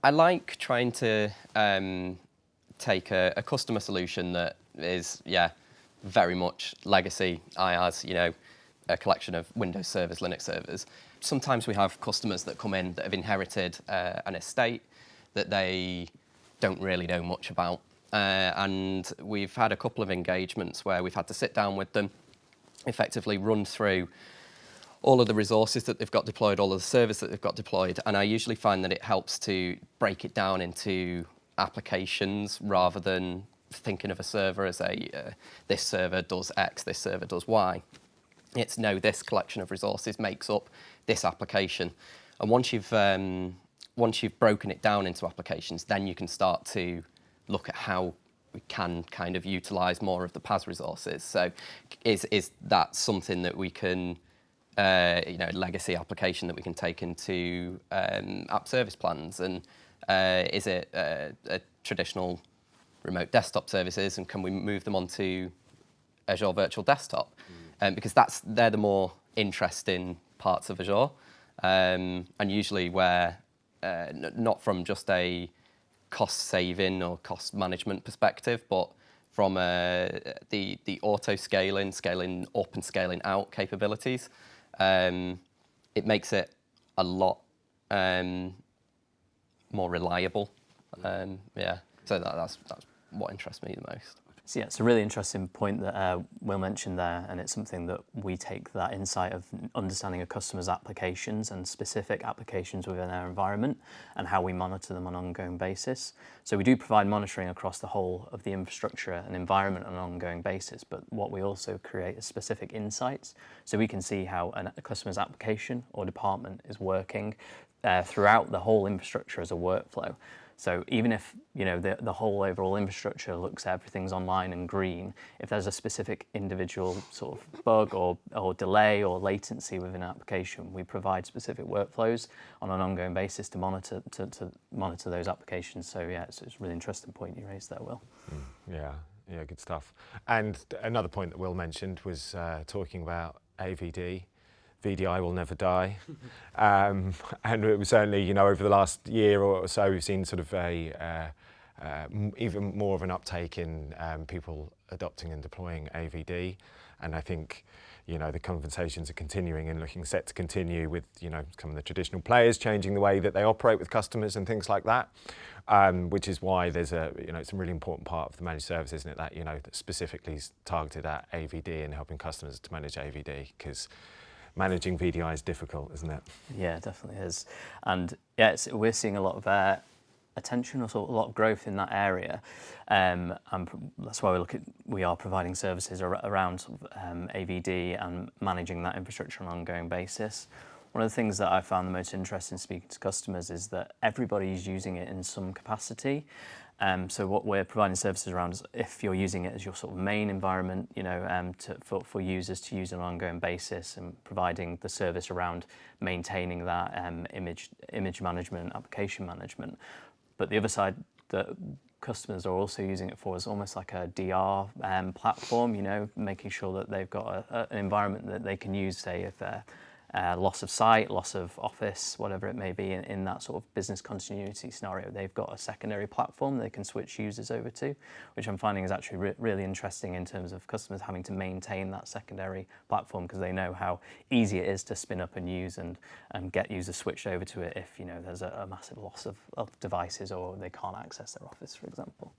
I like trying to take a customer solution that is, very much legacy IaaS, a collection of Windows servers, Linux servers. Sometimes we have customers that come in that have inherited an estate that they don't really know much about. And we've had a couple of engagements where we've had to sit down with them, effectively run through all of the resources that they've got deployed, all of the servers that they've got deployed, and I usually find that it helps to break it down into applications rather than thinking of a server as this server does X, this server does Y. It's no, this collection of resources makes up this application. And once you've broken it down into applications, then you can start to look at how we can kind of utilize more of the PaaS resources. So is that something that we can legacy application that we can take into app service plans, and is it a traditional remote desktop services, and can we move them onto Azure Virtual Desktop? Because they're the more interesting parts of Azure, and usually where not from just a cost saving or cost management perspective, but from the auto scaling up and scaling out capabilities. It makes it a lot more reliable. So that's what interests me the most. So yeah, it's a really interesting point that Will mentioned there, and it's something that we take that insight of understanding a customer's applications and specific applications within their environment and how we monitor them on an ongoing basis. So we do provide monitoring across the whole of the infrastructure and environment on an ongoing basis, but what we also create is specific insights, so we can see how a customer's application or department is working throughout the whole infrastructure as a workflow. So even if the whole overall infrastructure looks everything's online and green, if there's a specific individual sort of bug or delay or latency within an application, we provide specific workflows on an ongoing basis to monitor those applications. So yeah, it's a really interesting point you raised there, Will. Yeah, good stuff. And another point that Will mentioned was talking about AVD. VDI will never die, and it was certainly, over the last year or so, we've seen sort of even more of an uptake in people adopting and deploying AVD, and I think the conversations are continuing and looking set to continue with some of the traditional players changing the way that they operate with customers and things like that, which is why there's it's a really important part of the managed service, isn't it? That that specifically is targeted at AVD and helping customers to manage AVD, because managing VDI is difficult, isn't it? Yeah, it definitely is. And yeah, we're seeing a lot of attention, or sort of a lot of growth in that area. And that's why we are providing services around sort of, AVD and managing that infrastructure on an ongoing basis. One of the things that I found the most interesting speaking to customers is that everybody's using it in some capacity. So what we're providing services around is if you're using it as your sort of main environment, for users to use on an ongoing basis, and providing the service around maintaining that image management, application management. But the other side that customers are also using it for is almost like a DR platform, making sure that they've got an environment that they can use, say, if they're loss of site, loss of office, whatever it may be, in that sort of business continuity scenario. They've got a secondary platform they can switch users over to, which I'm finding is actually really interesting in terms of customers having to maintain that secondary platform, because they know how easy it is to spin up and use and get users switched over to it if there's a massive loss of devices, or they can't access their office, for example.